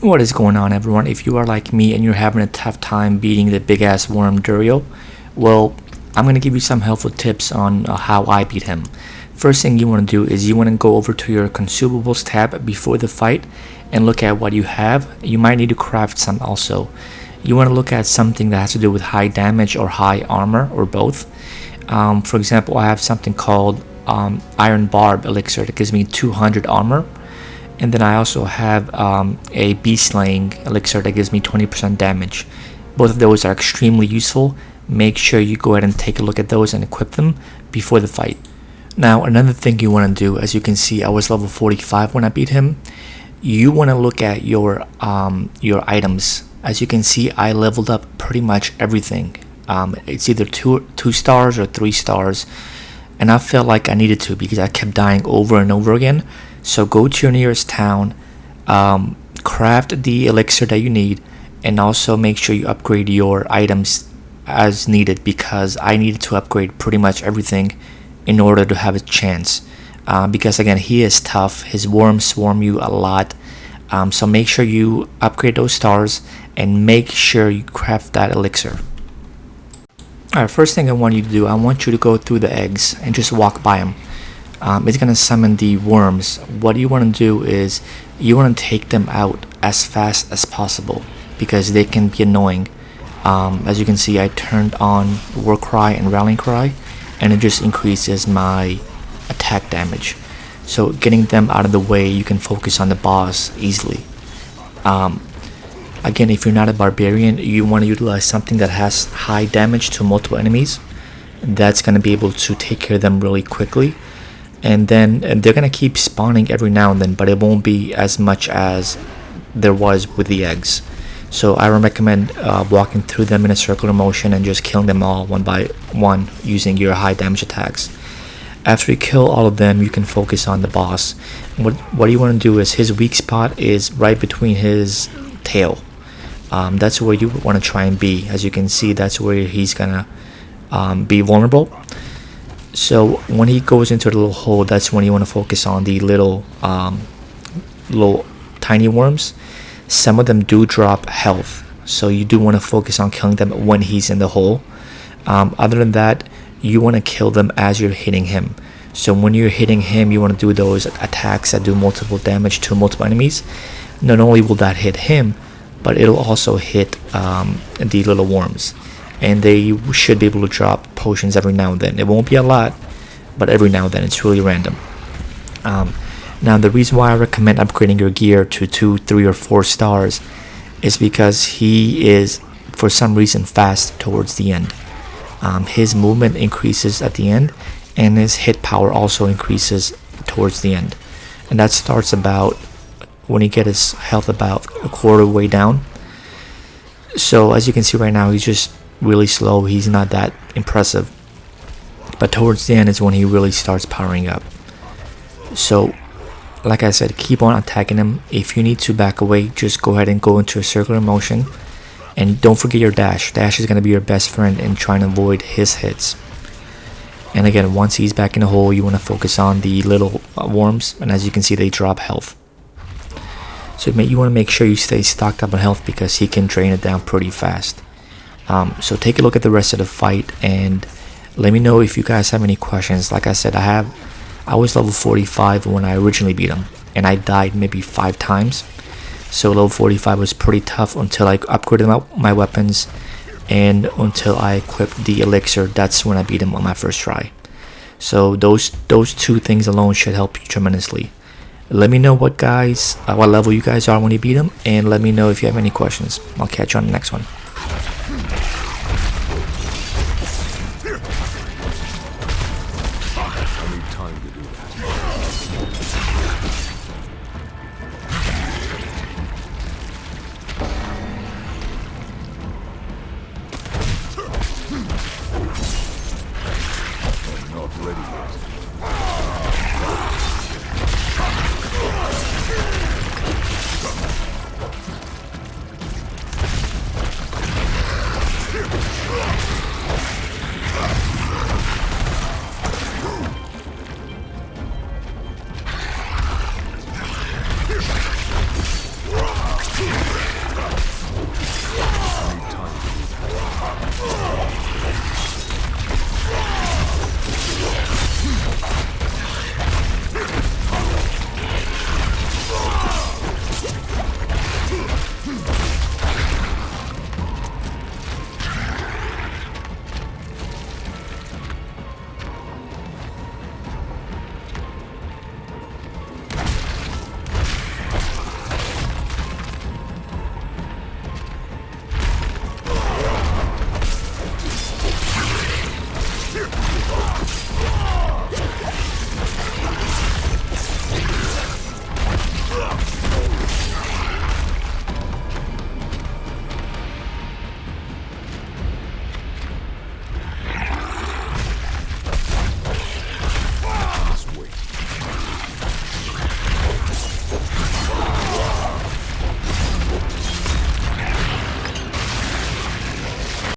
What is going on, everyone? If you are like me and you're having a tough time beating the big ass worm Duriel, well, I'm gonna give you some helpful tips on how I beat him. First thing you want to do is you want to go over to your consumables tab before the fight and look at what you have. You might need to craft some also. You want to look at something that has to do with high damage or high armor or both. For example, I have something called Iron Barb Elixir that gives me 200 armor. And then I also have a Beast Slaying Elixir that gives me 20% damage. Both of those are extremely useful. Make sure you go ahead and take a look at those and equip them before the fight. Now, another thing you want to do, as you can see, I was level 45 when I beat him. You want to look at your items. As you can see, I leveled up pretty much everything. It's either two stars or 3 stars. And I felt like I needed to because I kept dying over and over again. So go to your nearest town, craft the elixir that you need, and also make sure you upgrade your items as needed, because I needed to upgrade pretty much everything in order to have a chance. Because again, he is tough, his worms swarm you a lot. So make sure you upgrade those stars and make sure you craft that elixir. Alright, first thing I want you to do, I want you to go through the eggs and just walk by them. It's going to summon the worms. What you want to do is you want to take them out as fast as possible because they can be annoying. As you can see, I turned on War Cry and Rallying Cry, and it just increases my attack damage. So getting them out of the way, you can focus on the boss easily. Again, if you're not a barbarian, you want to utilize something that has high damage to multiple enemies. That's going to be able to take care of them really quickly. And they're going to keep spawning every now and then, but it won't be as much as there was with the eggs. So I recommend walking through them in a circular motion and just killing them all one by one using your high damage attacks. After you kill all of them, you can focus on the boss. What you want to do is his weak spot is right between his tail. That's where you want to try and be. As you can see, that's where he's gonna be vulnerable. So when he goes into the little hole, that's when you want to focus on the little tiny worms. Some of them do drop health, so you do want to focus on killing them when he's in the hole. Other than that, you want to kill them as you're hitting him. So when you're hitting him, you want to do those attacks that do multiple damage to multiple enemies. Not only will that hit him, but it'll also hit the little worms. And they should be able to drop potions every now and then. It won't be a lot, but every now and then. It's really random. Now, the reason why I recommend upgrading your gear to 2, 3, or 4 stars is because he is, for some reason, fast towards the end. His movement increases at the end, and his hit power also increases towards the end. And that starts about when you get his health about a quarter way down. So as you can see right now, he's just really slow. He's not that impressive, but towards the end is when he really starts powering up. So like I said, keep on attacking him. If you need to back away, just go ahead and go into a circular motion, and don't forget your dash. Dash is going to be your best friend in trying to avoid his hits. And again, once he's back in the hole, you want to focus on the little worms, and as you can see, they drop health. So you want to make sure you stay stocked up on health because he can drain it down pretty fast. So take a look at the rest of the fight and let me know if you guys have any questions. Like I said, I was level 45 when I originally beat him, and I died maybe 5 times. So level 45 was pretty tough until I upgraded my weapons and until I equipped the elixir. That's when I beat him on my first try. So those 2 things alone should help you tremendously. Let me know what level you guys are when you beat him, and let me know if you have any questions. I'll catch you on the next one. I need time to do that.